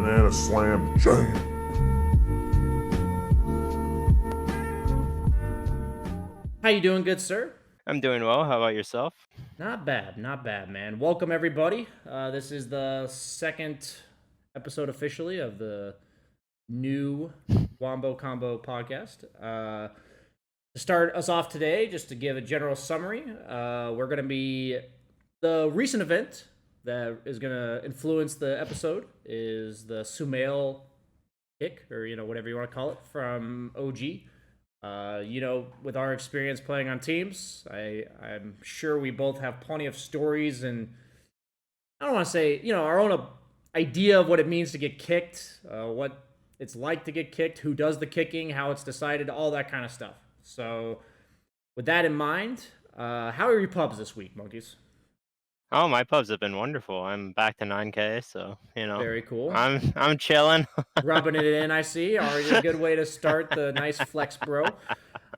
Banana Slam Jam. How you doing, good sir? I'm doing well. How about yourself? Not bad, man. Welcome everybody. This is the second episode officially of the new Wombo Combo podcast. To start us off today, just to give a general summary, we're going to be the recent event that is going to influence the episode is the Sumail kick, or whatever you want to call it, from OG. With our experience playing on teams, I'm sure we both have plenty of stories, and I don't want to say, our own idea of what it means to get kicked, what it's like to get kicked, who does the kicking, how it's decided, all that kind of stuff. So, with that in mind, how are your pubs this week, monkeys? Oh, my pubs have been wonderful. I'm back to 9K, so Very cool. I'm chilling. Rubbing it in, I see. Already a good way to start the nice flex, bro.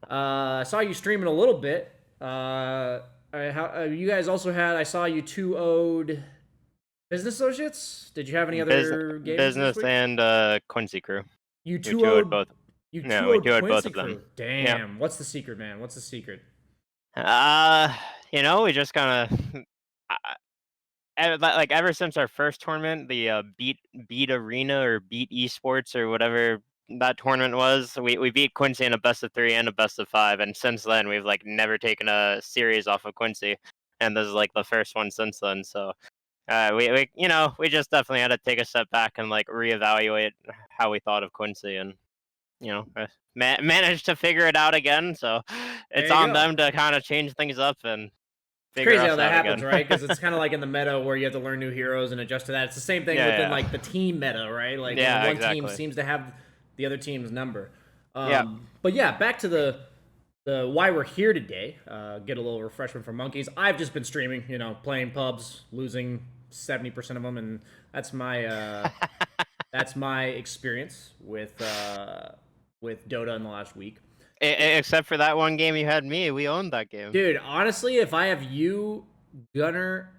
I saw you streaming a little bit. You guys also had, I saw you 2-0'd Business Associates. Did you have any other games? Business this week? and Quincy Crew. You We 2-0'd both. You Yeah, 2-0'd we 2-0'd both Quincy of them. Crew. Damn. What's the secret, man? What's the secret? We just kind of like ever since our first tournament, the beat Arena or beat Esports or whatever that tournament was, we beat Quincy in a best of 3 and a best of 5, and since then we've like never taken a series off of Quincy, and this is like the first one since then. So we just definitely had to take a step back and like reevaluate how we thought of Quincy, and managed to figure it out again. So it's on them to kind of change things up and It's crazy how us that out happens, again. right? Because it's kind of like in the meta where you have to learn new heroes and adjust to that. It's the same thing within like the team meta, right? Like one team seems to have the other team's number. But yeah, back to the why we're here today. Get a little refreshment from monkeys. I've just been streaming, playing pubs, losing 70% of them, and that's my that's my experience with Dota in the last week. Except for that one game you had me, we owned that game. Dude, honestly, if I have you, Gunner,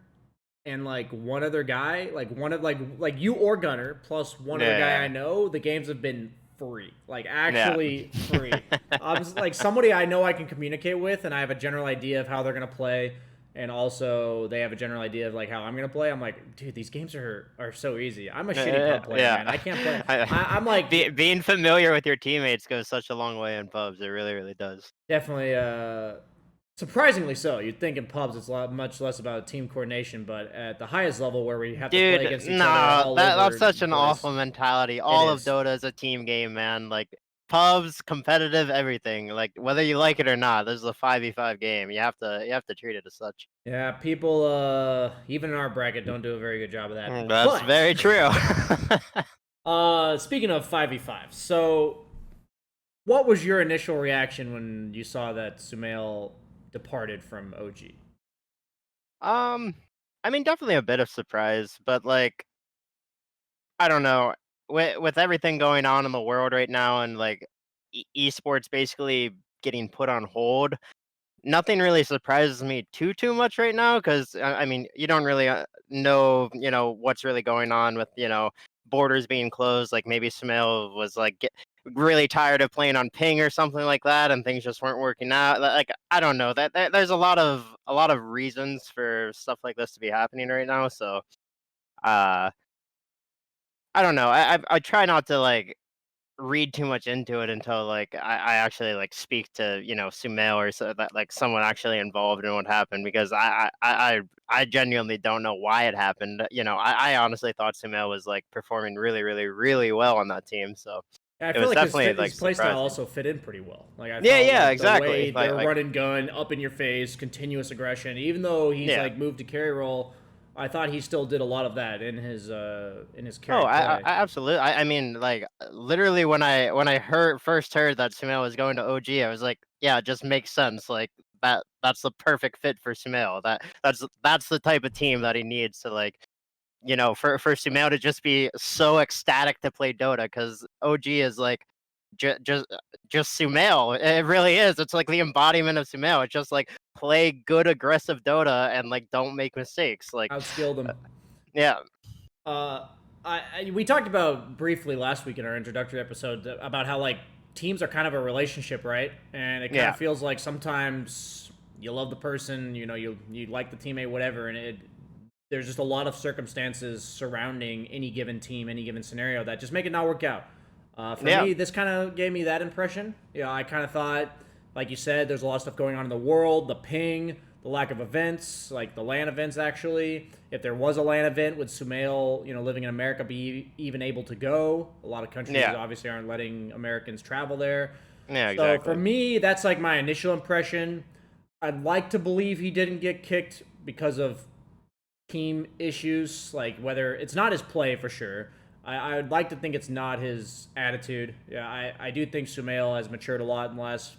and like one other guy, like one of like you or Gunner plus one other guy I know, the games have been free. Like actually free. Like somebody I know I can communicate with, and I have a general idea of how they're gonna play, and also they have a general idea of like how I'm gonna play. I'm like, dude, these games are so easy. I'm a shitty pub player, man. I can't play. I'm like being familiar with your teammates goes such a long way in pubs. It really, really does. Definitely, surprisingly so. You'd think in pubs it's much less about team coordination, but at the highest level where we have to play against each other, that's such an awful mentality. All of Dota is a team game, man. Like pubs, competitive, everything. Like whether you like it or not, this is a 5v5 game. You have to treat it as such. Yeah, people, even in our bracket, don't do a very good job of that. That's very true. Speaking of 5v5, so what was your initial reaction when you saw that Sumail departed from OG? I mean, definitely a bit of surprise, but like, I don't know. With everything going on in the world right now, and like esports basically getting put on hold, nothing really surprises me too much right now, because I mean, you don't really know what's really going on with borders being closed. Like maybe Sumail was like really tired of playing on ping or something like that, and things just weren't working out. Like I don't know, that there's a lot of reasons for stuff like this to be happening right now. So I don't know. I try not to like read too much into it until like I actually like speak to Sumail or so that like someone actually involved in what happened, because I genuinely don't know why it happened. I honestly thought Sumail was like performing really, really, really well on that team. So I it feel was like definitely his playstyle also fit in pretty well. Like I exactly. The way they're run and gun, up in your face, continuous aggression. Even though he's like moved to carry role, I thought he still did a lot of that in his carry. Oh, I absolutely. I mean, like literally when I first heard that Sumail was going to OG, I was like, yeah, it just makes sense. Like that's the perfect fit for Sumail. That's the type of team that he needs to like for Sumail to just be so ecstatic to play Dota, because OG is like just Sumail. It really is. It's like the embodiment of Sumail. It's just like play good aggressive Dota and like don't make mistakes. Like outskilled him. Yeah. we talked about briefly last week in our introductory episode about how like teams are kind of a relationship, right? And it kind of feels like sometimes you love the person, you like the teammate, whatever, and there's just a lot of circumstances surrounding any given team, any given scenario that just make it not work out. For me, this kind of gave me that impression. I kind of thought, like you said, there's a lot of stuff going on in the world, the ping, the lack of events, like the LAN events actually. If there was a LAN event, would Sumail, living in America, be even able to go? A lot of countries obviously aren't letting Americans travel there. Yeah, exactly. So for me, that's like my initial impression. I'd like to believe he didn't get kicked because of team issues, like whether it's not his play for sure. I'd like to think it's not his attitude. Yeah, I do think Sumail has matured a lot in the last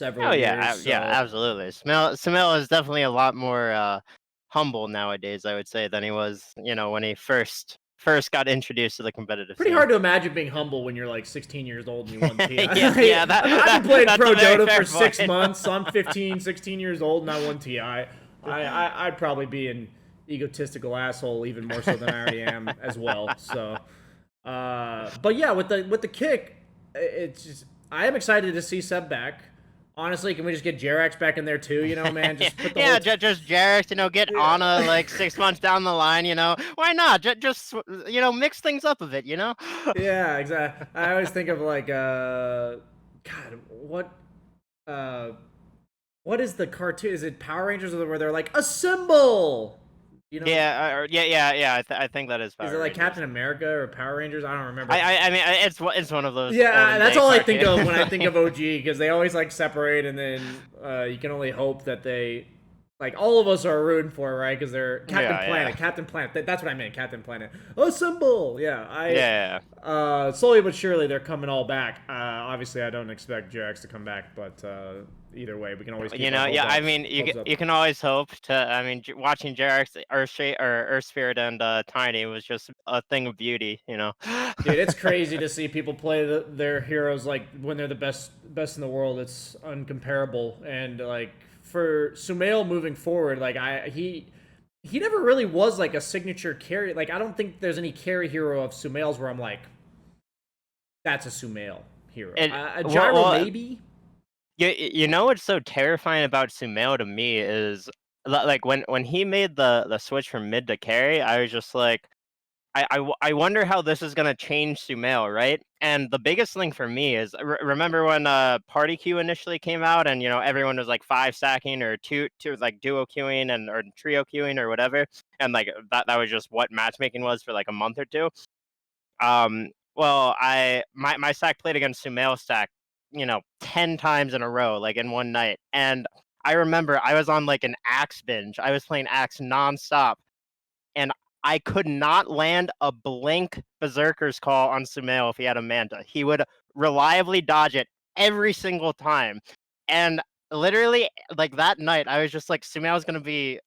several years. Yeah, absolutely. Sumail is definitely a lot more humble nowadays, I would say, than he was, when he first got introduced to the competitive Pretty scene. hard to imagine being humble when you're like 16 years old and you won TI. I've been playing Pro Dota for point. 6 months. So I'm 15, 16 years old and I won TI. I'd probably be an egotistical asshole even more so than I already am as well. So, but yeah, with the kick, it's just I am excited to see Seb back. Honestly, can we just get Jerax back in there too? Man, just put the just Jerax. Get Ana like 6 months down the line. Why not? Just mix things up a bit. Yeah, exactly. I always think of like God, what is the cartoon? Is it Power Rangers where they're like assemble? I think that is Power Is it like Rangers. Captain America or Power Rangers? I don't remember. I mean, it's one of those. Yeah, that's all I think of when I think of OG, because they always like separate, and then you can only hope that they, like, all of us are rooting for it, right? Because they're Captain Planet. That's what I meant, Captain Planet. Assemble! Yeah, slowly but surely they're coming all back. Obviously, I don't expect Jerax to come back, but either way, we can always keep I mean, you can always hope to. I mean, watching Jerax, Earth Spirit, and Tiny was just a thing of beauty. Dude, it's crazy to see people play their heroes like when they're the best in the world. It's uncomparable, and like for Sumail moving forward, like he never really was like a signature carry. Like I don't think there's any carry hero of Sumail's where I'm like, that's a Sumail hero. Gyro maybe. What's so terrifying about Sumail to me is like when he made the switch from mid to carry, I was just like, I wonder how this is gonna change Sumail, right? And the biggest thing for me is remember when Party Queue initially came out, and everyone was like 5 stacking or two like duo queuing or trio queuing or whatever, and like that was just what matchmaking was for like a month or two. Well, my stack played against Sumail stack 10 times in a row, like in one night. And I remember I was on like an Axe binge. I was playing Axe nonstop, and I could not land a blink Berserker's Call on Sumail if he had a Manta. He would reliably dodge it every single time. And literally, like that night, I was just like, Sumail's gonna be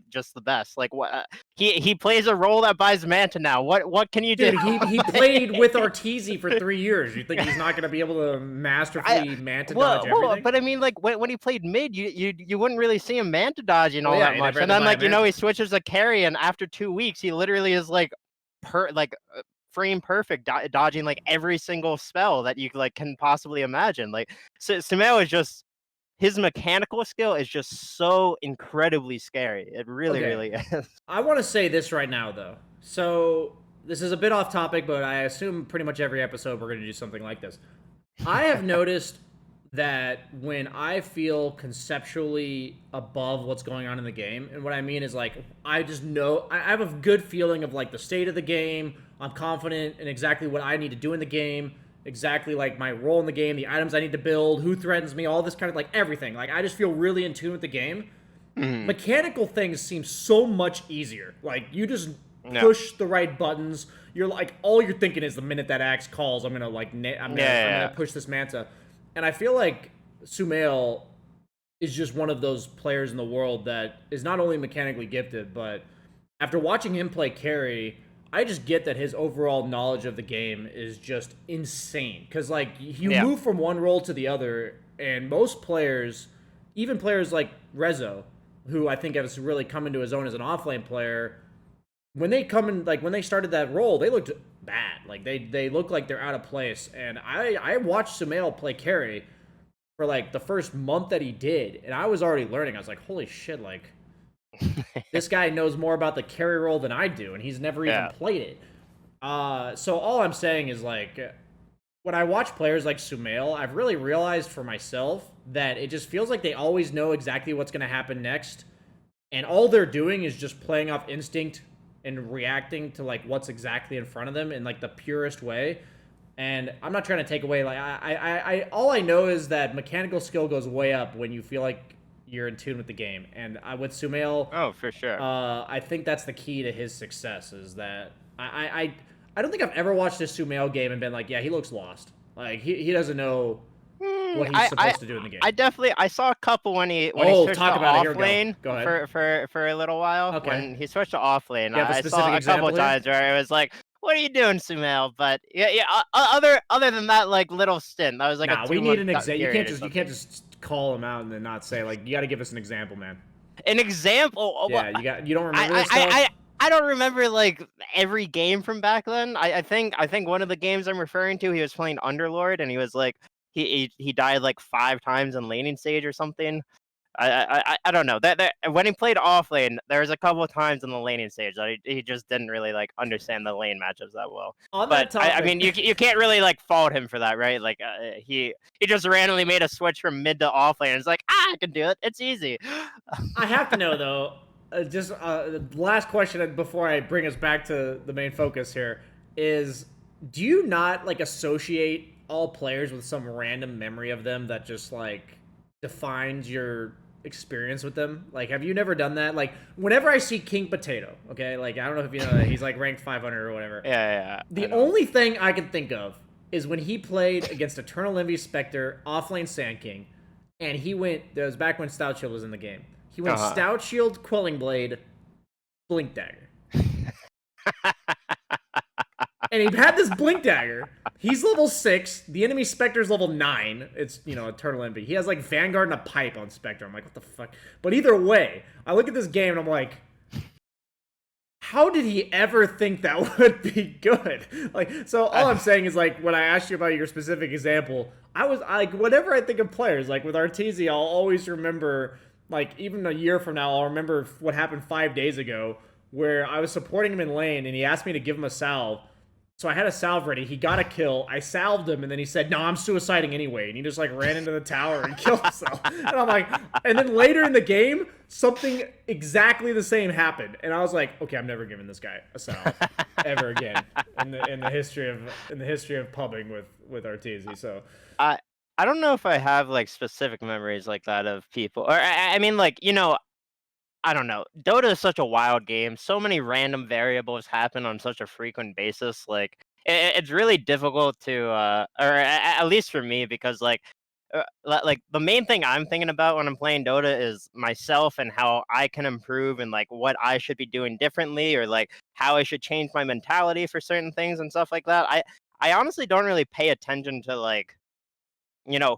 just the best. Like what? He plays a role that buys Manta now. What can you do? Dude, he played with Arteezy for 3 years. You think he's not gonna be able to masterfully Manta dodge everything? But I mean, like when he played mid, you wouldn't really see him Manta dodging all that much. And then like he switches a carry, and after 2 weeks, he literally is like frame perfect, dodging like every single spell that you like can possibly imagine. Like Sumail is just. His mechanical skill is just so incredibly scary. It really is. I want to say this right now, though. So, this is a bit off topic, but I assume pretty much every episode we're going to do something like this. I have noticed that when I feel conceptually above what's going on in the game, and what I mean is, like, I just know, I have a good feeling of, like, the state of the game. I'm confident in exactly what I need to do in the game. Exactly like my role in the game, the items I need to build, who threatens me, all this kind of like everything. Like I just feel really in tune with the game. Mechanical things seem so much easier. Like you just push the right buttons. You're like all you're thinking is the minute that axe calls, I'm gonna like I'm gonna push this Manta. And I feel like Sumail is just one of those players in the world that is not only mechanically gifted, but after watching him play carry, I just get that his overall knowledge of the game is just insane. Because, like, you move from one role to the other, and most players, even players like Rezo, who I think has really come into his own as an offlane player, when they come in, like when they started that role, they looked bad. Like they look like they're out of place. And I watched Sumail play carry for like the first month that he did, and I was already learning. I was like, holy shit, like this guy knows more about the carry role than I do, and he's never even played it. So all I'm saying is like when I watch players like Sumail, I've really realized for myself that it just feels like they always know exactly what's going to happen next, and all they're doing is just playing off instinct and reacting to like what's exactly in front of them in like the purest way. And I'm not trying to take away, like I all I know is that mechanical skill goes way up when you feel like you're in tune with the game. And with Sumail, Oh, for sure. I think that's the key to his success. Is that I don't think I've ever watched a Sumail game and been like, yeah, he looks lost. Like he doesn't know what he's supposed to do in the game. I saw a couple when he switched to off lane for a little while. Okay. When he switched to off lane, I saw a couple times where it was like, "What are you doing, Sumail?" But yeah. Other than that, like little stint, that was like we need an example. You can't just call him out and then not say like you got to give us an example, man. An example? Yeah, you don't remember this stuff? I don't remember like every game from back then. I think one of the games I'm referring to, he was playing Underlord and he was like he died like 5 times in laning stage or something. I don't know. That when he played off lane, there was a couple of times in the laning stage that he just didn't really like understand the lane matchups that well. But I mean, you can't really like fault him for that, right? Like he just randomly made a switch from mid to off lane. It's like I can do it. It's easy. I have to know though. Just the last question before I bring us back to the main focus here is: do you not like associate all players with some random memory of them that just like defines your experience with them? Like, have you never done that? Like, whenever I see King Potato, okay, like I don't know if you know that he's like ranked 500 or whatever. Yeah. The only thing I can think of is when he played against Eternal Envy Spectre offlane Sand King, and he went. That was back when Stout Shield was in the game. He went Stout Shield, Quelling Blade, Blink Dagger. And he had this Blink Dagger. He's level 6. The enemy Spectre's level 9. It's, Eternal Envy. He has, like, Vanguard and a Pipe on Spectre. I'm like, what the fuck? But either way, I look at this game and I'm like, how did he ever think that would be good? Like, so all I'm saying is, like, when I asked you about your specific example, I was, like, whenever I think of players, like, with Arteezy, I'll always remember... Like, even a year from now, I'll remember what happened 5 days ago where I was supporting him in lane, and he asked me to give him a salve. So I had a salve ready. He got a kill. I salved him, and then he said, no, I'm suiciding anyway. And he just, like, ran into the tower and killed himself. And I'm like... And then later in the game, something exactly the same happened. And I was like, okay, I'm never giving this guy a salve ever again in the history of pubbing with Arteezy. So... I don't know if I have like specific memories like that of people, or I mean, like I don't know. Dota is such a wild game. So many random variables happen on such a frequent basis. Like it's really difficult to, or at least for me, because like the main thing I'm thinking about when I'm playing Dota is myself and how I can improve and like what I should be doing differently, or like how I should change my mentality for certain things and stuff like that. I honestly don't really pay attention to like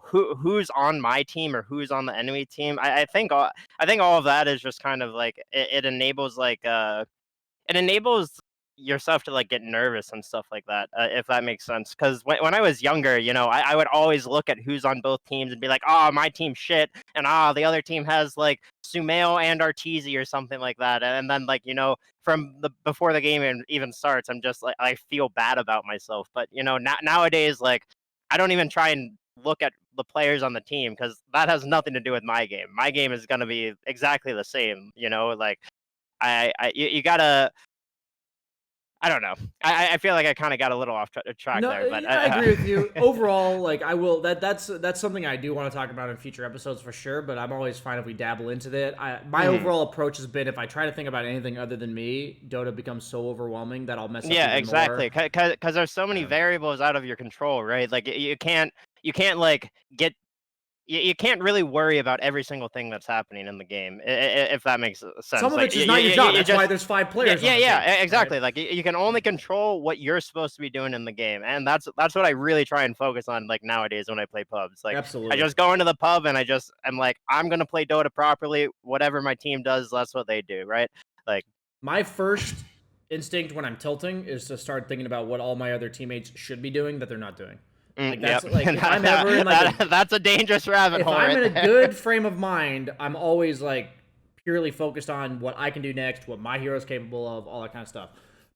who's on my team or who's on the enemy team. I think all of that is just kind of like it enables like it enables yourself to like get nervous and stuff like that, if that makes sense. Because when I was younger, I would always look at who's on both teams and be like, oh, my team shit, and the other team has like Sumail and Arteezy or something like that, and then like from before the game even starts, I'm just like I feel bad about myself. But nowadays, like I don't even try and look at the players on the team because that has nothing to do with my game. My game is gonna be exactly the same. Like you gotta. I don't know. I feel like I kind of got a little off track there, but I agree with you. Overall, like I will. That's something I do want to talk about in future episodes for sure. But I'm always fine if we dabble into that. My overall approach has been if I try to think about anything other than me, Dota becomes so overwhelming that I'll mess up. Yeah, even exactly. more. Because there's so many variables out of your control, right? Like you can't like get. You can't really worry about every single thing that's happening in the game, if that makes sense. Some of like, it's just not your job. That's why there's 5 players. Yeah, exactly. Right? Like you can only control what you're supposed to be doing in the game, and that's what I really try and focus on. Like nowadays when I play pubs, like absolutely, I just go into the pub and I'm like I'm gonna play Dota properly. Whatever my team does, that's what they do, right? Like my first instinct when I'm tilting is to start thinking about what all my other teammates should be doing that they're not doing. Like Yep. that's like if I'm ever in like that's a dangerous rabbit if hole. I'm right in a there. good frame of mind, I'm always like purely focused on what I can do next, what my hero's capable of, all that kind of stuff.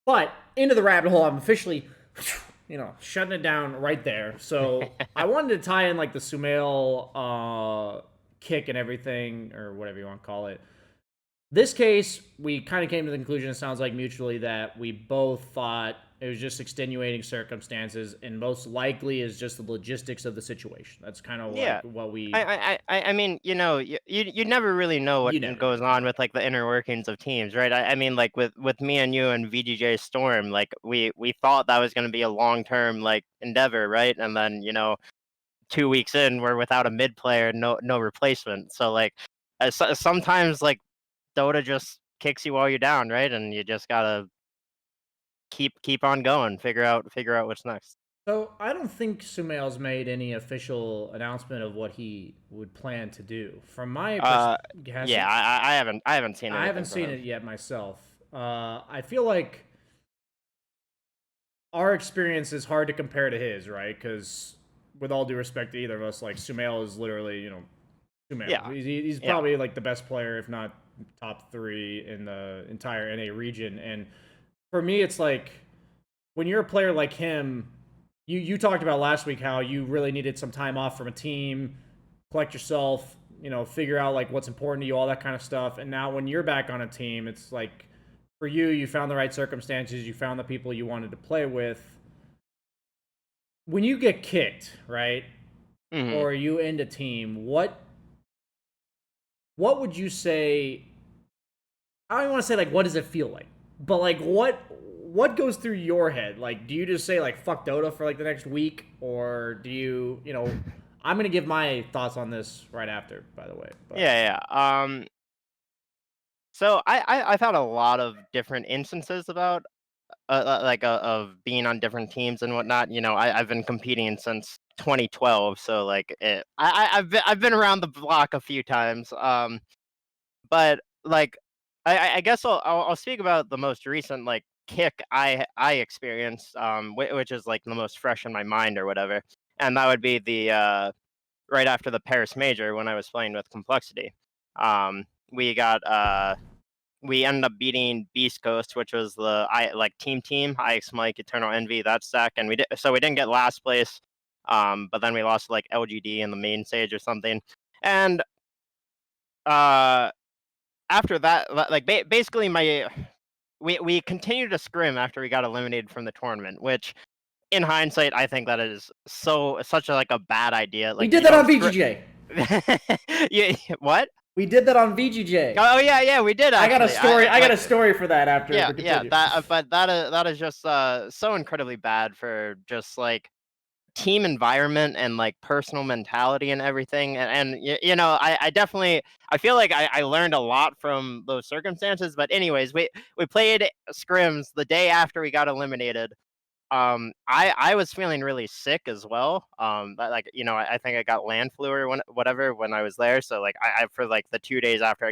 But into the rabbit hole, I'm officially, shutting it down right there. So I wanted to tie in like the Sumail kick and everything, or whatever you want to call it. This case, we kind of came to the conclusion, it sounds like mutually, that we both thought it was just extenuating circumstances, and most likely is just the logistics of the situation. That's kind of Yeah. like what we. I mean, you never really know what You never goes know. on with like the inner workings of teams, right? I mean, like with me and you and VGJ Storm, like we thought that was going to be a long-term like endeavor, right? And then 2 weeks in, we're without a mid player, no replacement. So like, sometimes like Dota just kicks you while you're down, right? And you just gotta keep on going, figure out what's next. So I don't think Sumail's made any official announcement of what he would plan to do. From my perspective, Yeah, I haven't seen anything I haven't from seen him. it yet myself. I feel like our experience is hard to compare to his, right? Because with all due respect to either of us, like Sumail is literally, Sumail. Yeah. He's Yeah. probably like the best player, if not top 3 in the entire NA region. And for me, it's like when you're a player like him, you talked about last week how you really needed some time off from a team, collect yourself, figure out like what's important to you, all that kind of stuff. And now when you're back on a team, it's like for you found the right circumstances, you found the people you wanted to play with. When you get kicked, right? Mhm. Or you end a team, what would you say? I don't even want to say like what does it feel like, but like what goes through your head? Like, do you just say like fuck Dota for like the next week, or do you I'm gonna give my thoughts on this right after, by the way. But. Yeah. So I've had a lot of different instances about of being on different teams and whatnot. I've been competing since 2012, so like I've been around the block a few times. But like I guess I'll speak about the most recent like kick I experienced, which is like the most fresh in my mind or whatever, and that would be the right after the Paris Major when I was playing with Complexity. We got we ended up beating Beast Coast, which was the team IX Mike Eternal Envy, that stack, and we didn't get last place, but then we lost to, like LGD in the main stage or something, and uh after that, like basically we continued to scrim after we got eliminated from the tournament, which in hindsight I think that is such like a bad idea. We Like did you that on don't VGJ. yeah, what? We did that on VGJ. Oh yeah, we did. Actually. I got a story. I got a story for that after. Yeah. But that is just so incredibly bad for just like team environment and like personal mentality and everything. And I definitely I feel like I learned a lot from those circumstances. But anyways, we played scrims the day after we got eliminated. I was feeling really sick as well. But like I think I got land flu or whatever when I was there. So like I for like the 2 days after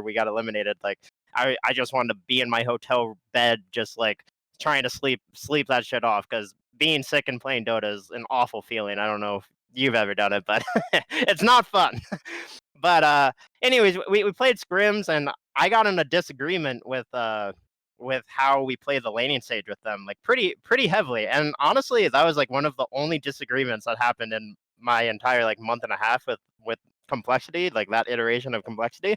we got eliminated, like I just wanted to be in my hotel bed, just like trying to sleep that shit off, because being sick and playing Dota is an awful feeling. I don't know if you've ever done it, but it's not fun. But anyways, we played scrims, and I got in a disagreement with how we play the laning stage with them, like pretty heavily. And honestly, that was like one of the only disagreements that happened in my entire like month and a half with Complexity, like that iteration of Complexity.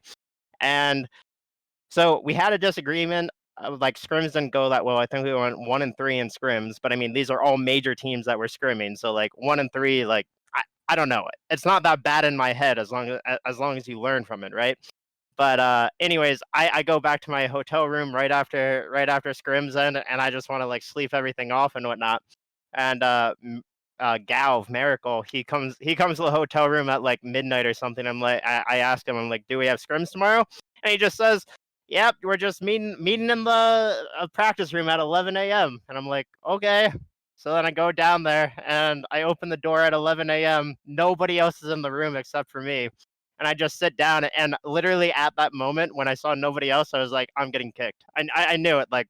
And so we had a disagreement. Like scrims didn't go that well. I think we went 1-3 in scrims, but I mean these are all major teams that were scrimming. So like 1-3, like I don't know. It's not that bad in my head as long as you learn from it, right? But anyways, I go back to my hotel room right after scrims end, and I just want to like sleep everything off and whatnot. And Galv Miracle, he comes to the hotel room at like midnight or something. I ask him, I'm like, do we have scrims tomorrow? And he just says, yep, we're just meeting in the practice room at 11 a.m. And I'm like, okay. So then I go down there and I open the door at 11 a.m. Nobody else is in the room except for me. And I just sit down, and literally at that moment when I saw nobody else, I was like, I'm getting kicked. I knew it. Like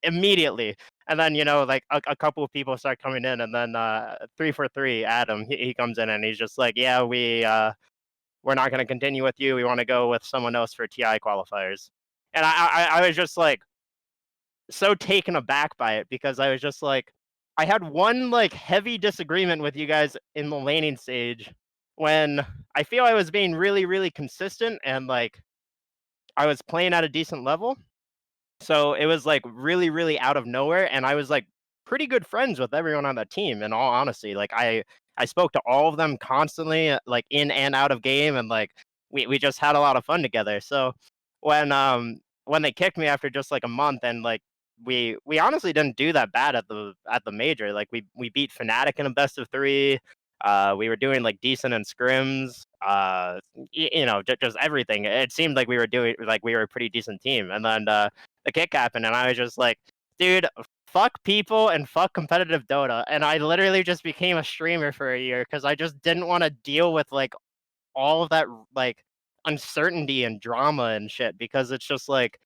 immediately. And then, like a couple of people start coming in, and then 343 Adam, he comes in and he's just like, yeah, we're not going to continue with you. We want to go with someone else for TI qualifiers. And I was just like so taken aback by it, because I was just like, I had one like heavy disagreement with you guys in the laning stage when I feel I was being really, really consistent, and like I was playing at a decent level. So it was like really, really out of nowhere, and I was like pretty good friends with everyone on that team. In all honesty, like I spoke to all of them constantly, like in and out of game, and like we just had a lot of fun together. So when they kicked me after just like a month, and like we honestly didn't do that bad at the major. Like we beat Fnatic in a best of three. We were doing like decent in scrims. Just everything. It seemed like we were a pretty decent team, and then the kick happened, and I was just like, dude, fuck people and fuck competitive Dota. And I literally just became a streamer for a year because I just didn't want to deal with like all of that like uncertainty and drama and shit, because it's just like,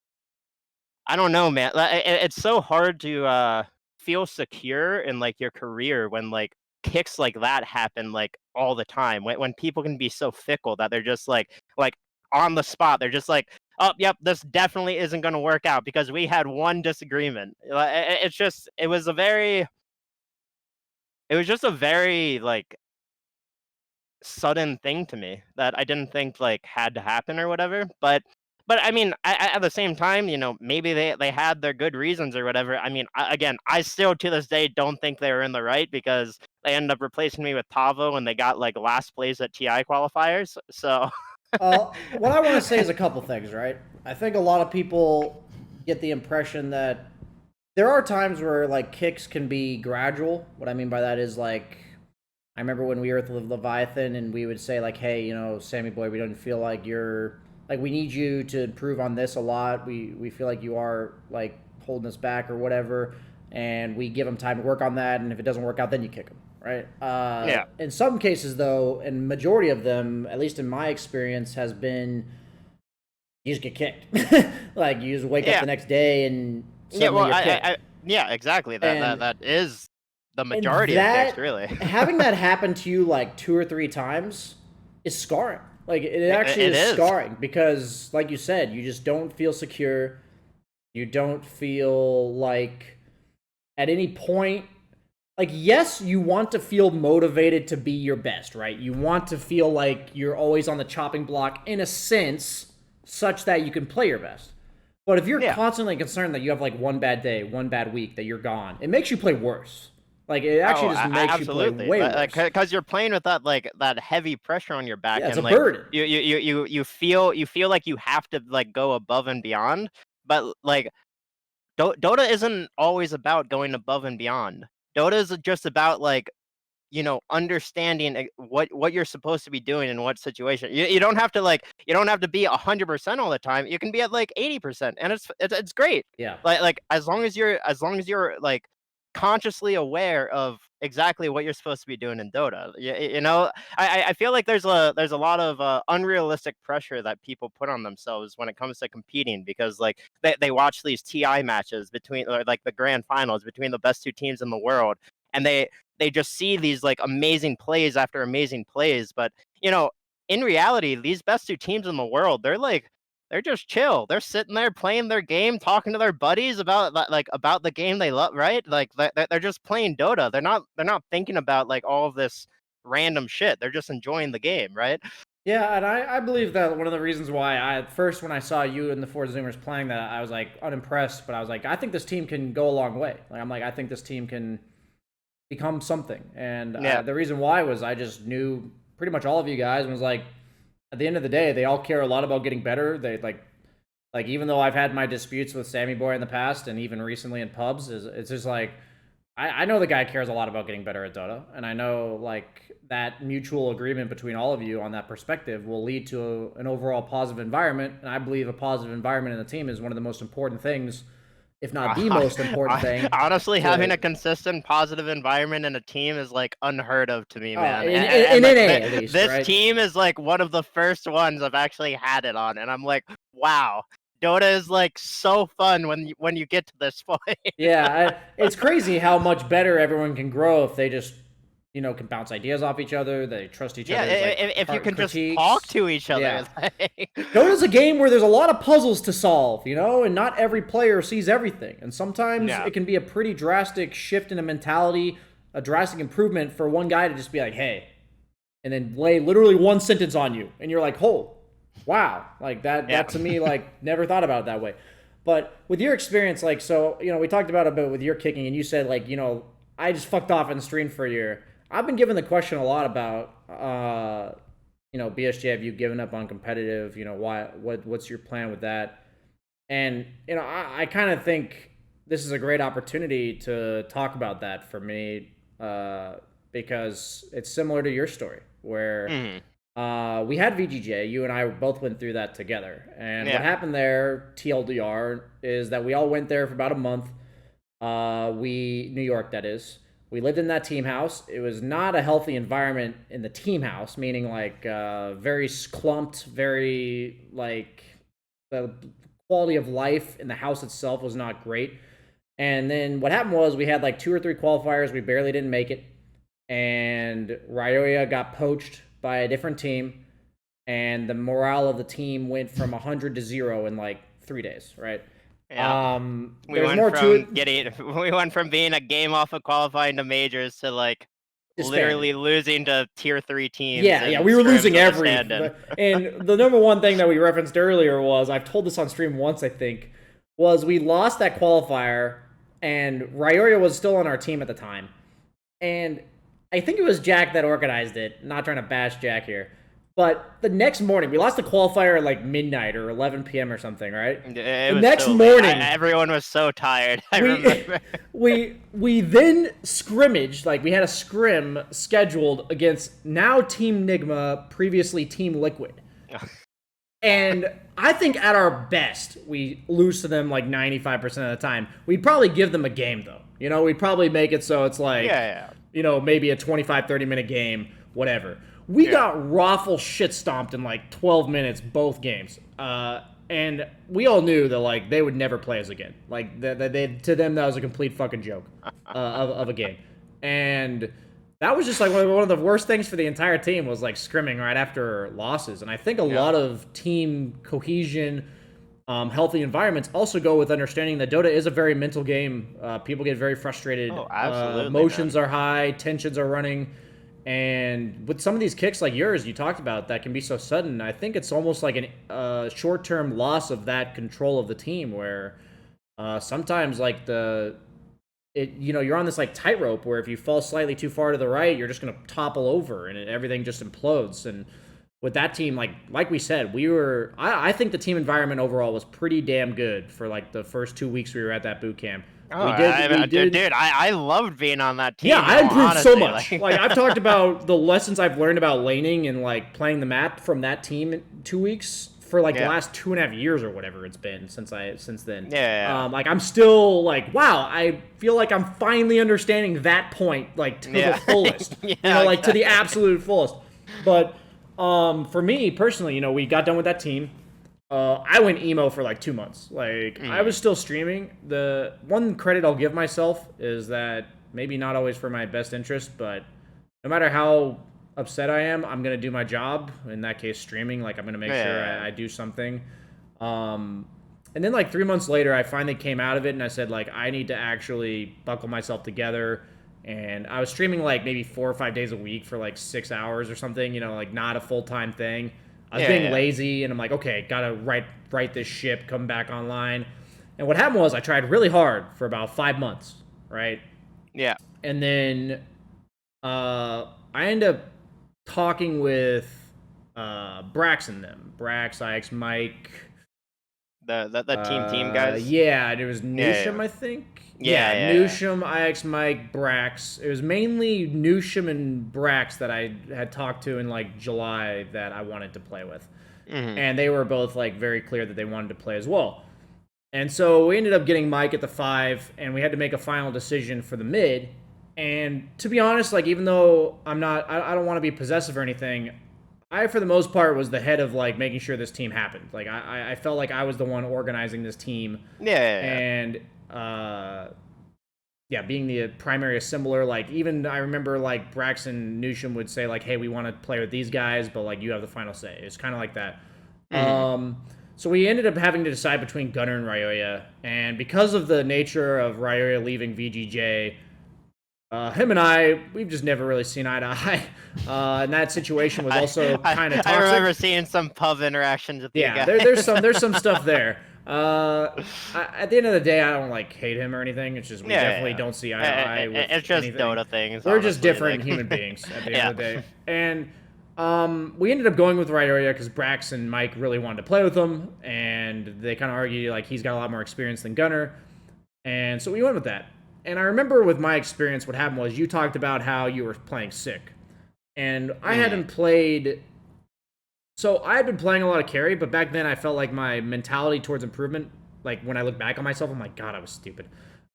I don't know, man. It's so hard to feel secure in like your career when like kicks like that happen like all the time. When people can be so fickle that they're just like on the spot, they're just like, oh, yep, this definitely isn't going to work out because we had one disagreement. It was just a very like sudden thing to me that I didn't think like had to happen or whatever. But I mean, at the same time, maybe they had their good reasons or whatever. I mean, again, I still to this day don't think they were in the right, because they ended up replacing me with Tavo and they got like last place at TI qualifiers. So What I want to say is a couple things, right? I think a lot of people get the impression that there are times where like kicks can be gradual. What I mean by that is like, I remember when we were with Leviathan and we would say like, hey, Sammy boy, we don't feel like you're like, we need you to improve on this a lot. We feel like you are like holding us back or whatever, and we give them time to work on that. And if it doesn't work out, then you kick them, right? Yeah. In some cases, though, and majority of them, at least in my experience, has been you just get kicked. Like you just wake up the next day and suddenly you're kicked. Yeah, exactly. That is the majority of kicks, really. Having that happen to you like 2 or 3 times is scarring. Like it actually is scarring, because like you said, you just don't feel secure. You don't feel like at any point, like, yes, you want to feel motivated to be your best, right? You want to feel like you're always on the chopping block in a sense such that you can play your best. But if you're constantly concerned that you have like one bad day, one bad week, that you're gone, it makes you play worse. Like it actually just makes you play way worse. Because you're playing with that heavy pressure on your back, yeah, it's and a like burden. you feel like you have to like go above and beyond. But like Dota isn't always about going above and beyond. Dota is just about like, understanding what you're supposed to be doing in what situation. You don't have to be 100% all the time. You can be at like 80%, and it's great. Yeah. Like as long as you're like consciously aware of exactly what you're supposed to be doing in Dota. I feel like there's a lot of unrealistic pressure that people put on themselves when it comes to competing, because like they watch these TI matches between, or like the grand finals between the best 2 teams in the world, and they just see these like amazing plays after amazing plays. But in reality, these best 2 teams in the world, they're just chill. They're sitting there playing their game, talking to their buddies about the game they love, right? Like they're just playing Dota. They're not thinking about like all of this random shit. They're just enjoying the game, right? Yeah, and I believe that one of the reasons why when I saw you and the 4 Zoomers playing that, I was like unimpressed, but I was like, I think this team can go a long way. Like I think this team can become something. And the reason why was I just knew pretty much all of you guys, and was like, at the end of the day, they all care a lot about getting better. They like even though I've had my disputes with Sammy Boy in the past and even recently in pubs, it's just like I know the guy cares a lot about getting better at Dota, and I know like that mutual agreement between all of you on that perspective will lead to an overall positive environment. And I believe a positive environment in the team is one of the most important things, if not the most important thing. Honestly, having a consistent positive environment in a team is like unheard of to me, man. In NA, at least, this right? team is like one of the first ones I've actually had it on, and I'm like, wow, Dota is like so fun when you get to this point. Yeah, it's crazy how much better everyone can grow if they just, can bounce ideas off each other. They trust each Yeah, other's if you can just critiques. talk to each other. Yeah. Like... Dota's a game where there's a lot of puzzles to solve, and not every player sees everything. And sometimes it can be a pretty drastic shift in a mentality, a drastic improvement for one guy to just be like, hey, and then lay literally one sentence on you. And you're like, oh, wow. Like that to me, like never thought about it that way. But with your experience, like, so, we talked about a bit with your kicking and you said like, I just fucked off in the stream for a year. I've been given the question a lot about, BSJ, have you given up on competitive? What's your plan with that? And, I kind of think this is a great opportunity to talk about that for me, because it's similar to your story where we had VGJ. You and I both went through that together. And what happened there, TLDR, is that we all went there for about a month. New York, that is. We lived in that team house. It was not a healthy environment in the team house, meaning like very clumped, very like the quality of life in the house itself was not great. And then what happened was we had like 2 or 3 qualifiers. We barely didn't make it. And Ryoya got poached by a different team. And the morale of the team went from 100 to 0 in like 3 days, right? Yeah. We went from being a game off of qualifying to majors to like literally losing to tier 3 teams. Yeah, we were losing everything. And the number one thing that we referenced earlier was, I've told this on stream once, I think, was we lost that qualifier and Ryoya was still on our team at the time. And I think it was Jack that organized it. Not trying to bash Jack here. But the next morning, we lost the qualifier at like midnight or 11 p.m. or something, right? The next morning, everyone was so tired. I remember. We then scrimmaged, like we had a scrim scheduled against now Team Nigma, previously Team Liquid. And I think at our best, we lose to them like 95% of the time. We'd probably give them a game, though. We'd probably make it so it's like, maybe a 25, 30-minute game, whatever. We got raffle shit stomped in like 12 minutes, both games. And we all knew that like they would never play us again. Like to them, that was a complete fucking joke of a game. And that was just like one of the worst things for the entire team was like scrimming right after losses. And I think a lot of team cohesion, healthy environments also go with understanding that Dota is a very mental game. People get very frustrated. Oh, absolutely. Emotions are high, tensions are running. And with some of these kicks like yours, you talked about, that can be so sudden. I think it's almost like a short-term loss of that control of the team, where sometimes like you're on this like tightrope where if you fall slightly too far to the right, you're just gonna topple over and everything just implodes. And with that team, like we said, I think the team environment overall was pretty damn good for like the first 2 weeks we were at that boot camp. Dude, I loved being on that team. Yeah, I improved so much. Like I've talked about the lessons I've learned about laning and like playing the map from that team in 2 weeks for like the last 2.5 years or whatever it's been since then. Like I'm still like, wow, I feel like I'm finally understanding that point like to the fullest. To the absolute fullest. But for me personally, we got done with that team. I went emo for like 2 months. Like I was still streaming. The one credit I'll give myself is that maybe not always for my best interest, but no matter how upset I am, I'm gonna do my job. In that case, streaming. Like I'm gonna make sure I do something. And then like 3 months later, I finally came out of it, and I said like I need to actually buckle myself together. And I was streaming like maybe 4 or 5 days a week for like 6 hours or something. Like not a full-time thing. I was being lazy, and I'm like, okay, gotta right this ship, come back online. And what happened was I tried really hard for about 5 months, right? Yeah. And then I ended up talking with Brax and them. Brax, IX, Mike. The team guys? Yeah, it was Newsham, I think. Newsham, IX, Mike, Brax. It was mainly Newsham and Brax that I had talked to in like July that I wanted to play with. And they were both like very clear that they wanted to play as well. And so we ended up getting Mike at the 5, and we had to make a final decision for the mid. And to be honest, like even though I don't want to be possessive or anything, I, for the most part, was the head of like making sure this team happened. Like I felt like I was the one organizing this team, Yeah. and yeah, being the primary assembler. Like even I remember like Braxton Newsham would say like, "Hey, we want to play with these guys, but like you have the final say." It's kind of like that. So we ended up having to decide between Gunnar and Ryoya, and because of the nature of Ryoya leaving VGJ, him and we've just never really seen eye to eye. And that situation was also kind of toxic. I remember seeing some pub interactions with you guys. There's some stuff there. At the end of the day, I don't like hate him or anything. It's just we definitely don't see eye to eye with It's just anything. Dota things. We're honestly, just different like... human beings at the end of the day. And we ended up going with Ryoya because Brax and Mike really wanted to play with him, and they kind of argue like he's got a lot more experience than Gunnar, and so we went with that. And I remember with my experience, what happened was you talked about how you were playing sick, and I hadn't played. So I had been playing a lot of carry, but back then I felt like my mentality towards improvement, like when I look back on myself, I'm like, God, I was stupid.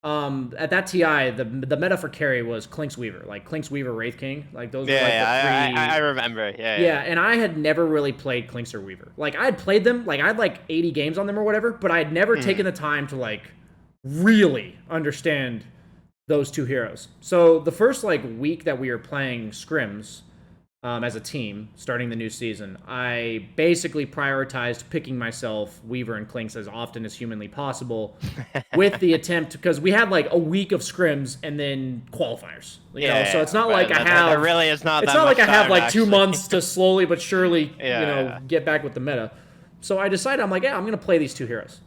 At that TI, the meta for carry was Clink's Weaver, like Clink's Weaver, Wraith King, like those were like the three. I remember. Yeah, and I had never really played Clinks or Weaver. Like I had played them, like I had like 80 games on them or whatever, but I had never taken the time to like really understand those two heroes. So the first like week that we were playing scrims as a team, starting the new season, I basically prioritized picking myself Weaver and Clinks as often as humanly possible, with the attempt, because we had like a week of scrims and then qualifiers. You know, so it's not like I have. There really is not. It's that not much like I have time, like actually. 2 months to slowly but surely, get back with the meta. So I decided, I'm like, yeah, I'm gonna play these two heroes.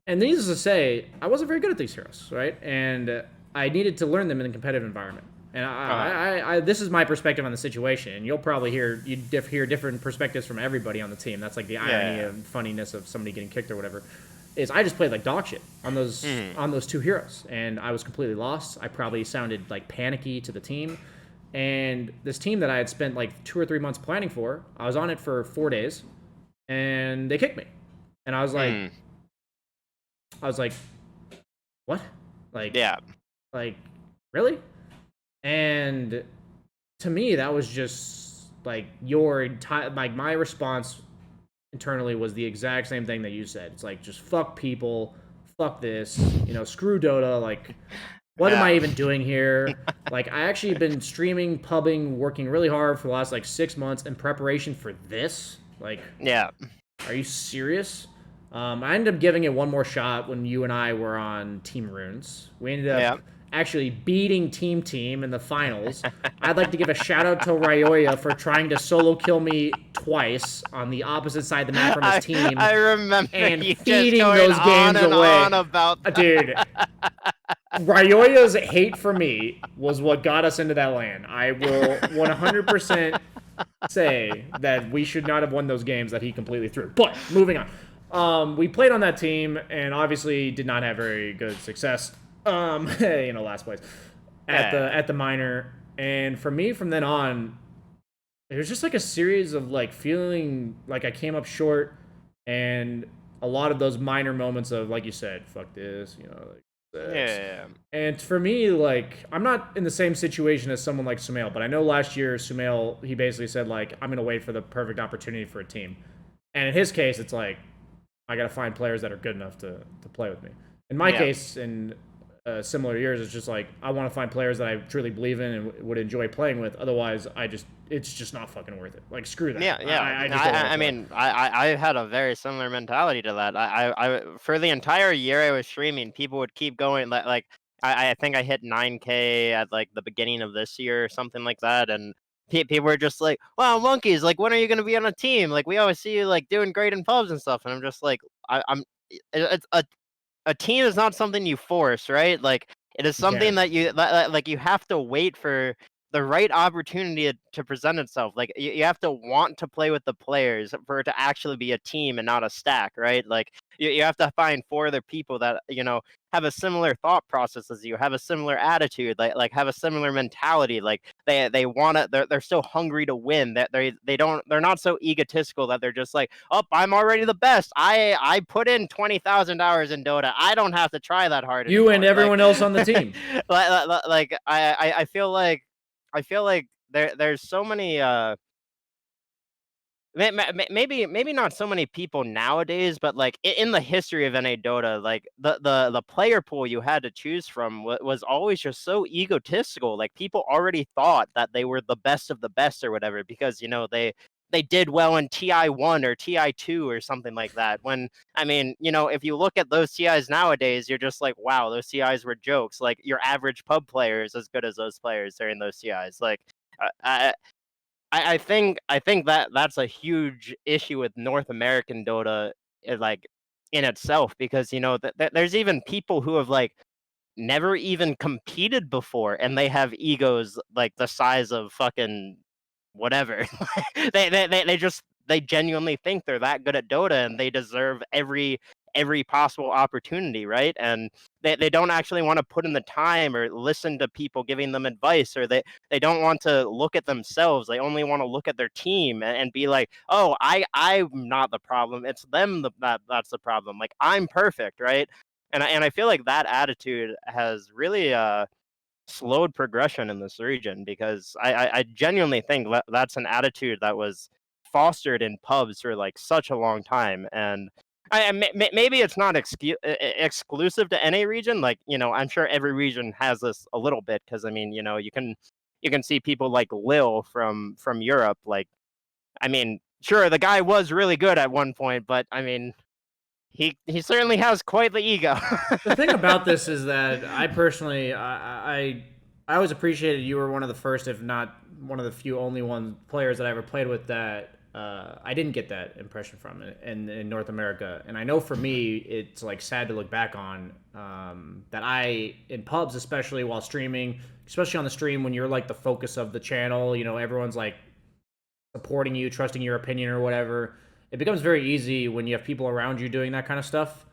And needless to say, I wasn't very good at these heroes, right? And I needed to learn them in a competitive environment. And I this is my perspective on the situation, and you'll probably hear different perspectives from everybody on the team. That's like the irony and funniness of somebody getting kicked or whatever. Is I just played like dog shit on those two heroes, and I was completely lost. I probably sounded like panicky to the team, and this team that I had spent like 2 or 3 months planning for, I was on it for 4 days, and they kicked me, and I was like, what? Like really? And to me, that was just like like my response internally was the exact same thing that you said. It's like, just fuck people, fuck this, screw Dota. Like, what am I even doing here? Like, I actually been streaming, pubbing, working really hard for the last like 6 months in preparation for this. Like, are you serious? I ended up giving it one more shot when you and I were on Team Runes. We ended up actually beating Team in the finals. I'd like to give a shout out to Ryoya for trying to solo kill me twice on the opposite side of the map from his team. I remember and you feeding just those games away. On about that. Dude, Ryoya's hate for me was what got us into that LAN. I will 100% say that we should not have won those games that he completely threw. But moving on. We played on that team and obviously did not have very good success. Last place at the minor. And for me, from then on, it was just like a series of like feeling like I came up short, and a lot of those minor moments of, like you said, fuck this, And for me, like, I'm not in the same situation as someone like Sumail, but I know last year Sumail, he basically said like, I'm gonna wait for the perfect opportunity for a team. And in his case, it's like, I gotta find players that are good enough to play with me. In my case, and similar to yours, it's just like, I want to find players that I truly believe in and would enjoy playing with. Otherwise, it's just not fucking worth it. Like, screw that. I had a very similar mentality to that. I for the entire year I was streaming, people would keep going. Like I think I hit 9K at like the beginning of this year or something like that, and people were just like, "Wow, monkeys! Like, when are you gonna be on a team? Like, we always see you like doing great in pubs and stuff." And I'm just like, it's a team is not something you force, right? Like, it is something that you like you have to wait for the right opportunity to present itself. Like, you have to want to play with the players for it to actually be a team and not a stack, right? Like, you have to find 4 other people that have a similar thought process as you, have a similar attitude, like have a similar mentality. Like, they want to, they're so hungry to win that they're not so egotistical that they're just like, oh, I'm already the best. I put in 20,000 hours in Dota. I don't have to try that hard anymore. You and everyone else on the team. Like I feel like there's so many maybe not so many people nowadays, but like in the history of NA Dota, like the player pool you had to choose from was always just so egotistical. Like people already thought that they were the best of the best or whatever because they did well in TI1 or TI2 or something like that. When I mean, if you look at those TIs nowadays, you're just like, wow, those TIs were jokes. Like your average pub player is as good as those players during those TIs. Like I think that that's a huge issue with North American Dota, like in itself, because there's even people who have like never even competed before, and they have egos like the size of fucking whatever. They genuinely think they're that good at Dota and they deserve every possible opportunity, right? And they don't actually want to put in the time or listen to people giving them advice, or they don't want to look at themselves. They only want to look at their team and be like, oh, I'm not the problem. It's them that's the problem. Like I'm perfect, right? And I feel like that attitude has really slowed progression in this region, because I genuinely think that's an attitude that was fostered in pubs for like such a long time. And maybe it's not exclusive to any region. Like I'm sure every region has this a little bit, because I mean you can see people like Lil from Europe. Like I mean, sure, the guy was really good at one point, but I mean he certainly has quite the ego. The thing about this is that I personally, I always appreciated you were one of the first, if not one of the few only players that I ever played with that I didn't get that impression from in North America. And I know for me, it's like sad to look back on that in pubs, especially while streaming, especially on the stream when you're like the focus of the channel, everyone's like supporting you, trusting your opinion or whatever. It becomes very easy when you have people around you doing that kind of stuff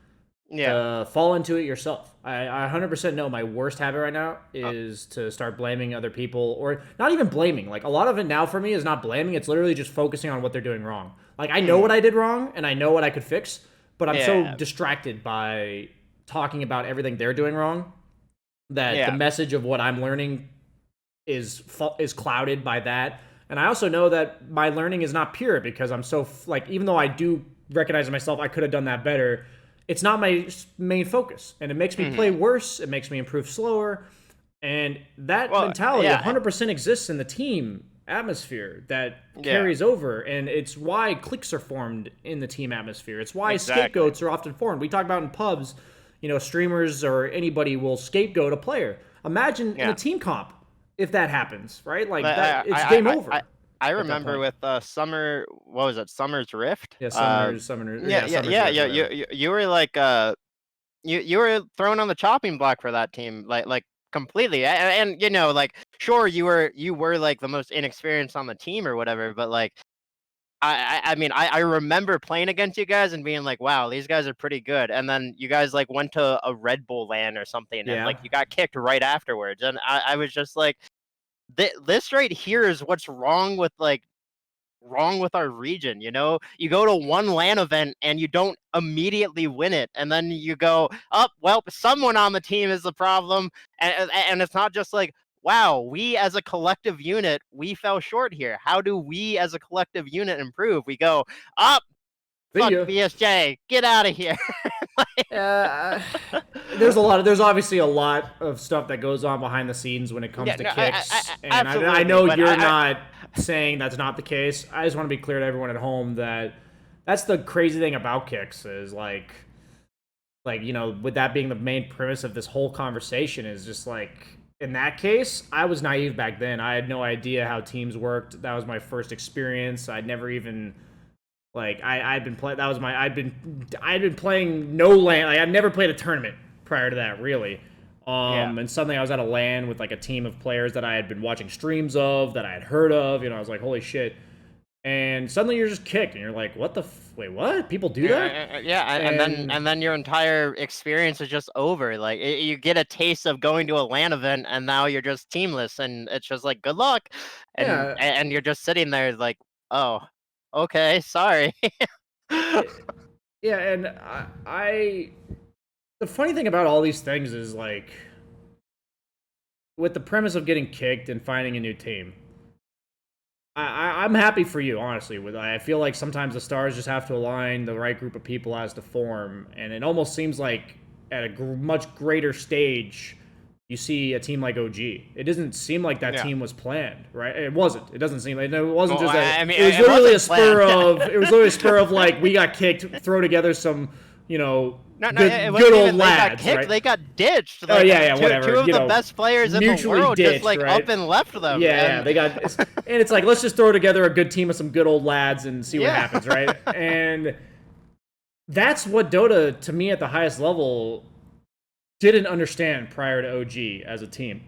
to fall into it yourself. I 100% know my worst habit right now is to start blaming other people, or not even blaming. Like a lot of it now for me is not blaming. It's literally just focusing on what they're doing wrong. Like I know what I did wrong and I know what I could fix, but I'm so distracted by talking about everything they're doing wrong that the message of what I'm learning is clouded by that. And I also know that my learning is not pure, because I'm so even though I do recognize myself, I could have done that better. It's not my main focus, and it makes me play worse. It makes me improve slower, and that mentality 100% exists in the team atmosphere that carries over, and it's why cliques are formed in the team atmosphere. It's why scapegoats are often formed. We talk about in pubs, streamers or anybody will scapegoat a player. Imagine in a team comp if that happens, right? Like it's game over. I remember with Summer, what was it, Summer's Rift? Yeah, Summer's You were like you were thrown on the chopping block for that team, like completely. And like sure you were like the most inexperienced on the team or whatever, but like I mean I remember playing against you guys and being like, wow, these guys are pretty good. And then you guys like went to a Red Bull LAN or something, and like you got kicked right afterwards. And I was just like, this right here is what's wrong with our region. You go to one LAN event and you don't immediately win it, and then you go, well, someone on the team is the problem. And it's not just like, wow, we as a collective unit, we fell short here. How do we as a collective unit improve? We go, fuck BSJ, get out of here. There's obviously a lot of stuff that goes on behind the scenes when it comes to kicks. And I know you're not saying that's not the case. I just want to be clear to everyone at home that that's the crazy thing about kicks is like with that being the main premise of this whole conversation is just like, in that case, I was naive back then. I had no idea how teams worked. That was my first experience. I'd never even I'd been playing no LAN. Like I'd never played a tournament prior to that, really. And suddenly I was at a LAN with like a team of players that I had been watching streams of, that I had heard of. I was like, holy shit. And suddenly you're just kicked, and you're like, wait, what? People do that? And then your entire experience is just over. Like you get a taste of going to a LAN event, and now you're just teamless, and it's just like, good luck. And you're just sitting there like, oh, okay, sorry. And the funny thing about all these things is like, with the premise of getting kicked and finding a new team, I'm happy for you, honestly. I feel like sometimes the stars just have to align, the right group of people has to form, and it almost seems like at a much greater stage, you see a team like OG. It doesn't seem like that Yeah. team was planned, right? It wasn't. It doesn't seem like, it wasn't Well, just that. I mean, It was it literally a wasn't spur planned. of. It was literally a spur of like we got kicked, throw together some, No, it good wasn't old even they got lads, kicked. right? They got ditched. Oh Like yeah, two whatever. of the best players in the Mutually world just ditched, like right? up and left them. Yeah, And they got, and it's like let's just throw together a good team of some good old lads and see what yeah, happens, right? And that's what Dota, to me, at the highest level, didn't understand prior to OG as a team.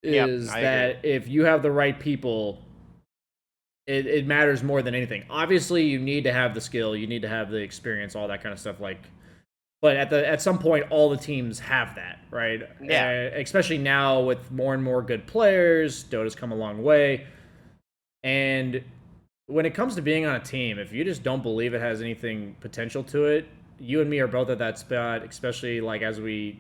yep, Is I agree. that if you have the right people, it matters more than anything. Obviously, you need to have the skill, you need to have the experience, all that kind of stuff. Like, but at some point, all the teams have that, right? Yeah, Especially now with more and more good players, Dota's come a long way. And when it comes to being on a team, if you just don't believe it has anything potential to it, you and me are both at that spot. Especially like as we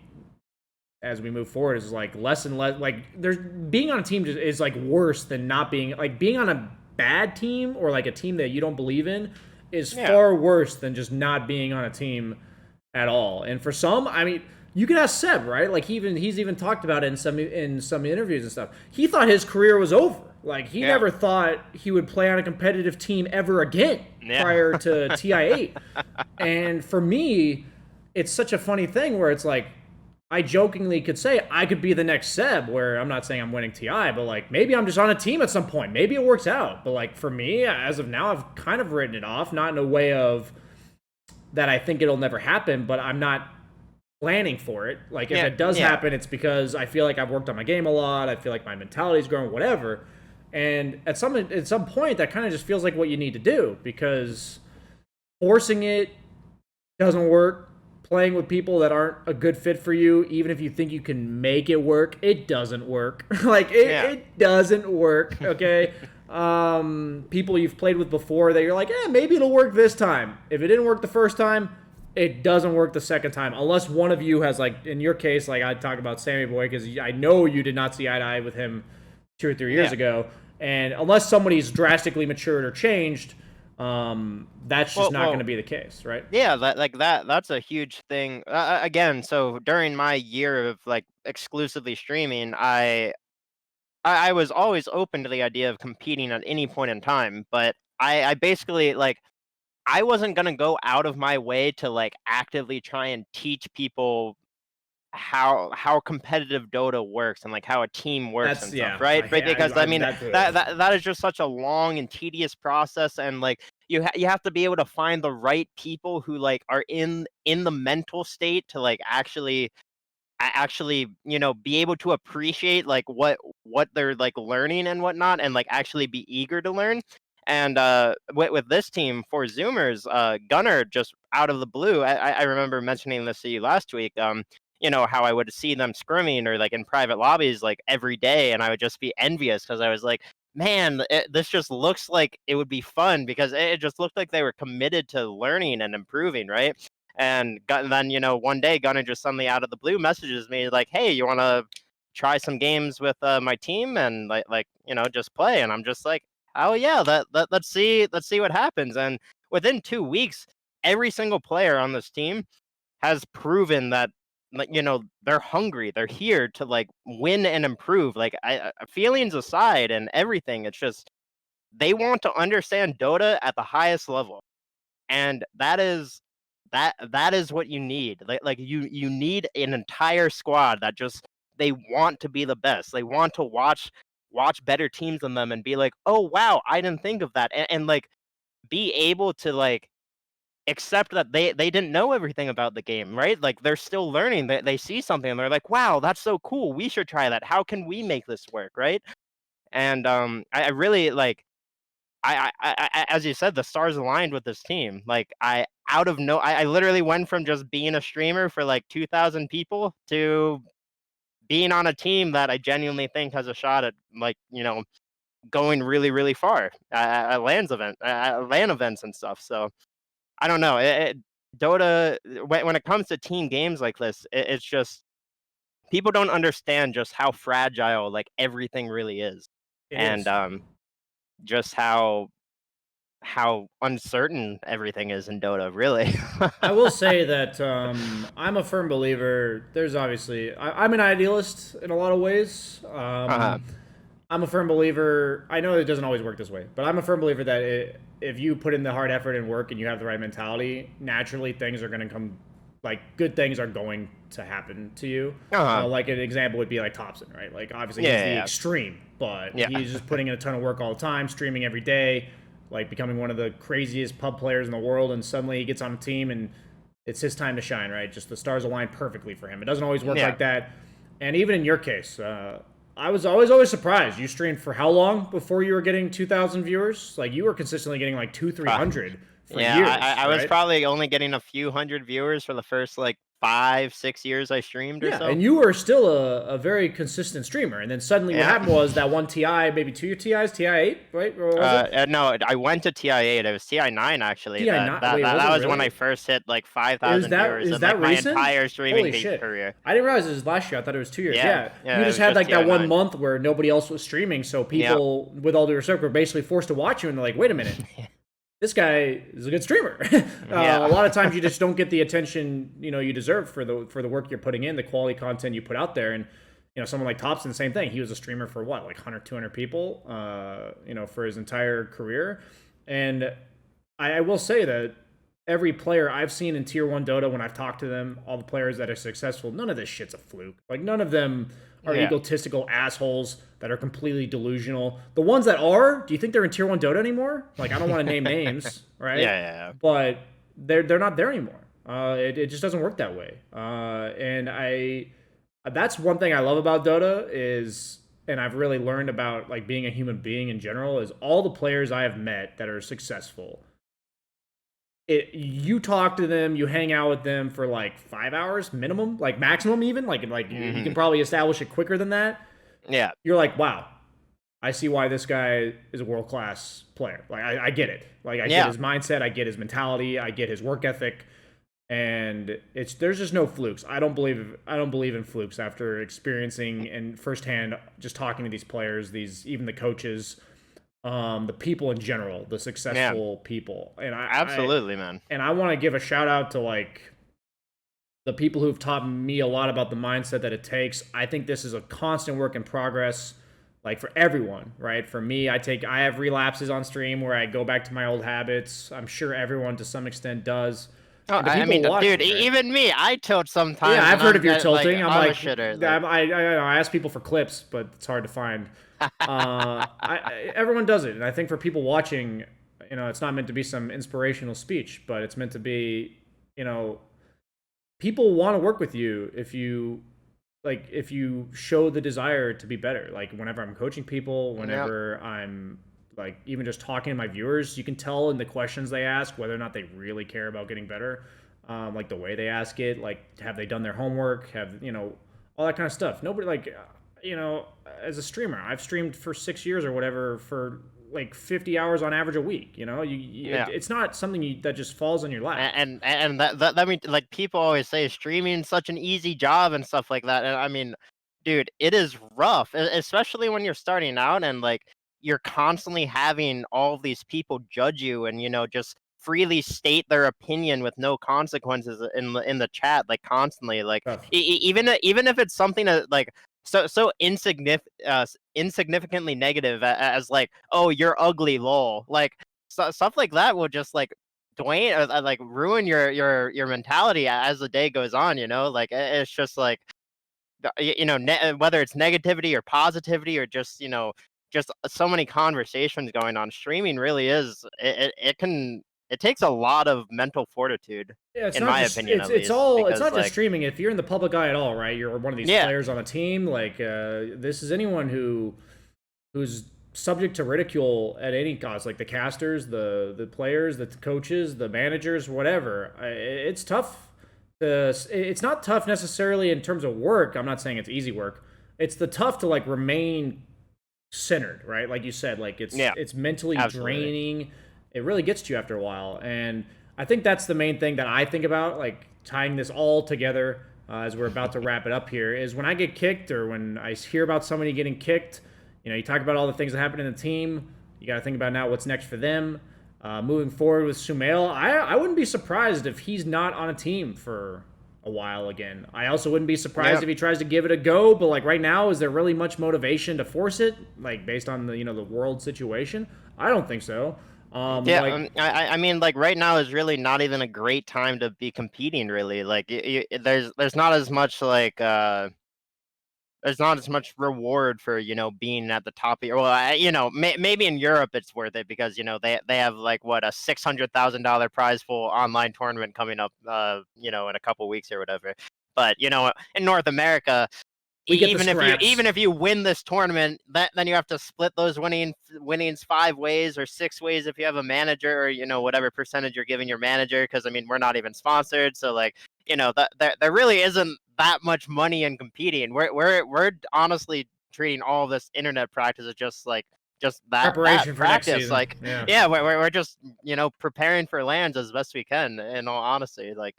move forward, is like less and less. Like there's being on a team is like worse than not being, like being on a bad team or like a team that you don't believe in is yeah. far worse than just not being on a team at all. And for some, I mean, you can ask Seb, right? Like he's even talked about it in some interviews and stuff. He thought his career was over. Like he Yeah. never thought he would play on a competitive team ever again Yeah. prior to TI8. And for me, it's such a funny thing where it's like I jokingly could say I could be the next Seb, where I'm not saying I'm winning TI, but like maybe I'm just on a team at some point. Maybe it works out. But like for me, as of now, I've kind of written it off, not in a way of that I think it'll never happen, but I'm not planning for it. Like if Yeah, it does yeah. happen, it's because I feel like I've worked on my game a lot. I feel like my mentality's grown, whatever. And at some point, that kind of just feels like what you need to do, because forcing it doesn't work. Playing with people that aren't a good fit for you, even if you think you can make it work, it doesn't work. Like Yeah. it doesn't work. Okay. People you've played with before that you're like, maybe it'll work this time. If it didn't work the first time, it doesn't work the second time, unless one of you has, like in your case, like I talk about Sammy Boy, because I know you did not see eye to eye with him 2 or 3 years Yeah. ago, and unless somebody's drastically matured or changed, that's just not going to be the case, right? Yeah, that's a huge thing. Again, so during my year of like exclusively streaming, I was always open to the idea of competing at any point in time, but I basically like I wasn't gonna go out of my way to like actively try and teach people how competitive Dota works and like how a team works That's and stuff, yeah. right? Right, because I mean That's that is just such a long and tedious process, and like you have to be able to find the right people who like are in the mental state to like actually be able to appreciate like what they're like learning and whatnot, and like actually be eager to learn. And with this team for Zoomers, Gunnar just out of the blue, I remember mentioning this to you last week. How I would see them scrimming or like in private lobbies like every day, and I would just be envious because I was like, man, this just looks like it would be fun, because it just looked like they were committed to learning and improving, right? And then one day Gunnar just suddenly out of the blue messages me like, hey, you want to try some games with my team and just play? And I'm just like, oh yeah, let's see what happens. And within 2 weeks, every single player on this team has proven that like they're hungry, they're here to like win and improve. Like feelings aside and everything, it's just they want to understand Dota at the highest level, and that is what you need. Like you need an entire squad that just they want to be the best. They want to watch better teams than them and be like, oh wow, I didn't think of that, and like be able to like accept that they didn't know everything about the game, right? Like they're still learning. They see something and they're like, wow, that's so cool. We should try that. How can we make this work, right? And I really like as you said, the stars aligned with this team. Like I literally went from just being a streamer for like 2,000 people to being on a team that I genuinely think has a shot at like going really really far at LAN events and stuff. So I don't know. Dota when it comes to team games like this, it's just people don't understand just how fragile like everything really is. It And is. just how uncertain everything is in Dota, really. I will say that I'm a firm believer. There's obviously I'm an idealist in a lot of ways. Uh-huh. I'm a firm believer. I know it doesn't always work this way, but I'm a firm believer that if you put in the hard effort and work and you have the right mentality, naturally things are going to come. Like good things are going to happen to you. Uh-huh. Like an example would be like Thompson, right? Like obviously Yeah, he's yeah, the yeah. extreme, but Yeah. he's just putting in a ton of work all the time, streaming every day, like becoming one of the craziest pub players in the world. And suddenly he gets on a team and it's his time to shine, right? Just the stars align perfectly for him. It doesn't always work Yeah. like that. And even in your case, I was always surprised. You streamed for how long before you were getting 2,000 viewers? Like you were consistently getting like 300 for Yeah, years. I was right? probably only getting a few hundred viewers for the first like 5-6 years I streamed or Yeah, so. and you were still a very consistent streamer. And then suddenly what Yeah. happened was that one TI, maybe two TIs, TI8, right? Or was it? No, I went to TI8. It was TI9 actually. TI9 That wait, was that it was when really? I first hit like Is 5,000 that viewers is in that like my recent? entire streaming Holy shit. career. I didn't realize it was last year. I thought it was 2 years. Yeah, yeah, You it just was had just like that one TI9. month where nobody else was streaming, so people, with all due respect, were basically forced to watch you, and they're like, "Wait a minute, this guy is a good streamer." Yeah. A lot of times you just don't get the attention you deserve for the work you're putting in, the quality content you put out there. And someone like Thompson, same thing. He was a streamer for what, like 100, 200 people, for his entire career. And I will say that every player I've seen in Tier 1 Dota, when I've talked to them, all the players that are successful, none of this shit's a fluke. Like, none of them are Yeah. egotistical assholes that are completely delusional. The ones that are, do you think they're in Tier 1 Dota anymore? Like, I don't want to name names, right? Yeah. But they're not there anymore. It just doesn't work that way. And that's one thing I love about Dota is, and I've really learned about like being a human being in general, is all the players I have met that are successful. You talk to them, you hang out with them for like 5 hours minimum, like maximum even, like you can probably establish it quicker than that. Yeah. You're like, wow, I see why this guy is a world class player. Like I get it. Like I get his mindset, I get his mentality, I get his work ethic, and there's just no flukes. I don't believe in flukes after experiencing and firsthand just talking to these players, even the coaches. The people in general, the successful people, and Absolutely, man. And I want to give a shout out to like the people who've taught me a lot about the mindset that it takes. I think this is a constant work in progress, like for everyone, right? For me, I have relapses on stream where I go back to my old habits. I'm sure everyone to some extent does. Oh, I mean, dude, even me, I tilt sometimes. Yeah, I've heard of your tilting. I'm like, a shitter. I ask people for clips, but it's hard to find. Everyone does it, and I think for people watching, it's not meant to be some inspirational speech, but it's meant to be, people want to work with you if you show the desire to be better. Like whenever I'm coaching people, whenever I'm like even just talking to my viewers, you can tell in the questions they ask whether or not they really care about getting better. Like the way they ask it, like have they done their homework, have all that kind of stuff. Nobody as a streamer, I've streamed for 6 years or whatever for like 50 hours on average a week. It's not something that just falls on your lap. And that mean, like, people always say streaming is such an easy job and stuff like that. And I mean, dude, it is rough, especially when you're starting out and like you're constantly having all of these people judge you and just freely state their opinion with no consequences in the chat, like constantly, like even if it's something that like so insignificantly negative as like, oh, you're ugly, lol. Like stuff like that will just like Dwayne like ruin your mentality as the day goes on. Like it's just like whether it's negativity or positivity or just just so many conversations going on. Streaming really is it takes a lot of mental fortude, in my opinion. It's not just streaming. If you're in the public eye at all, right? You're one of these players on a team. Like this is anyone who's subject to ridicule at any cost. Like the casters, the players, the coaches, the managers, whatever. It's tough. It's not tough necessarily in terms of work. I'm not saying it's easy work. It's the tough to like remain centered, right? Like you said, like it's mentally draining. It really gets to you after a while. And I think that's the main thing that I think about, like tying this all together as we're about to wrap it up here, is when I get kicked or when I hear about somebody getting kicked, you talk about all the things that happen in the team. You got to think about now what's next for them. Moving forward with Sumail, I wouldn't be surprised if he's not on a team for a while again. I also wouldn't be surprised if he tries to give it a go, but like right now, is there really much motivation to force it? Like based on the the world situation, I don't think so. I mean, like right now is really not even a great time to be competing. Really, like there's not as much like there's not as much reward for being at the top of your. Well, maybe in Europe it's worth it because they have like what a $600,000 prize pool online tournament coming up in a couple weeks or whatever. But in North America, we get the scraps. even if you win this tournament, then you have to split those winnings 5 ways or 6 ways if you have a manager or whatever percentage you're giving your manager. Because I mean we're not even sponsored, so like there really isn't that much money in competing. We're honestly treating all this internet practice as just that preparation that for next practice. season. Like we're just preparing for lands as best we can. In all honesty, like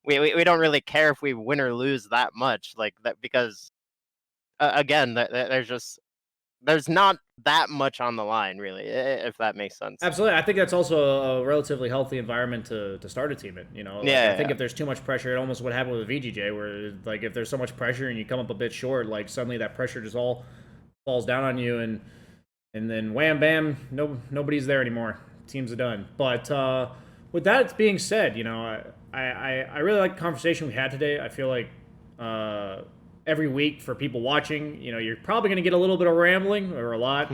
we don't really care if we win or lose that much, like that because. Again, there's not that much on the line, really, if that makes sense. Absolutely, I think that's also a relatively healthy environment to start a team in. I think if there's too much pressure, it almost what happened with VGJ, where like if there's so much pressure and you come up a bit short, like suddenly that pressure just all falls down on you, and then wham bam, nobody's there anymore. Teams are done. But with that being said, I really like the conversation we had today. I feel like. Every week for people watching, you're probably going to get a little bit of rambling or a lot,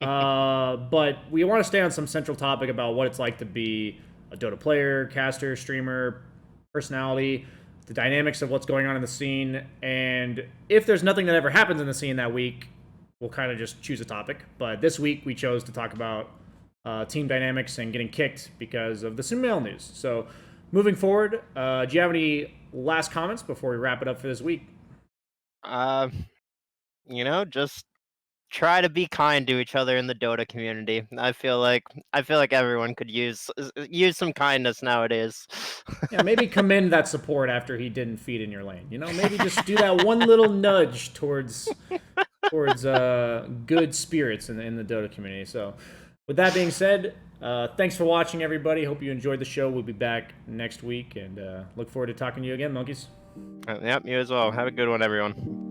but we want to stay on some central topic about what it's like to be a Dota player, caster, streamer, personality, the dynamics of what's going on in the scene, and if there's nothing that ever happens in the scene that week, we'll kind of just choose a topic. But this week we chose to talk about team dynamics and getting kicked because of the Sumail news. So moving forward, do you have any last comments before we wrap it up for this week? Just try to be kind to each other in the Dota community. I feel like everyone could use some kindness nowadays. Yeah, maybe commend that support after he didn't feed in your lane. Maybe just do that one little nudge towards good spirits in the Dota community. So, with that being said, thanks for watching, everybody. Hope you enjoyed the show. We'll be back next week, and look forward to talking to you again, monkeys. Yep, you as well. Have a good one, everyone.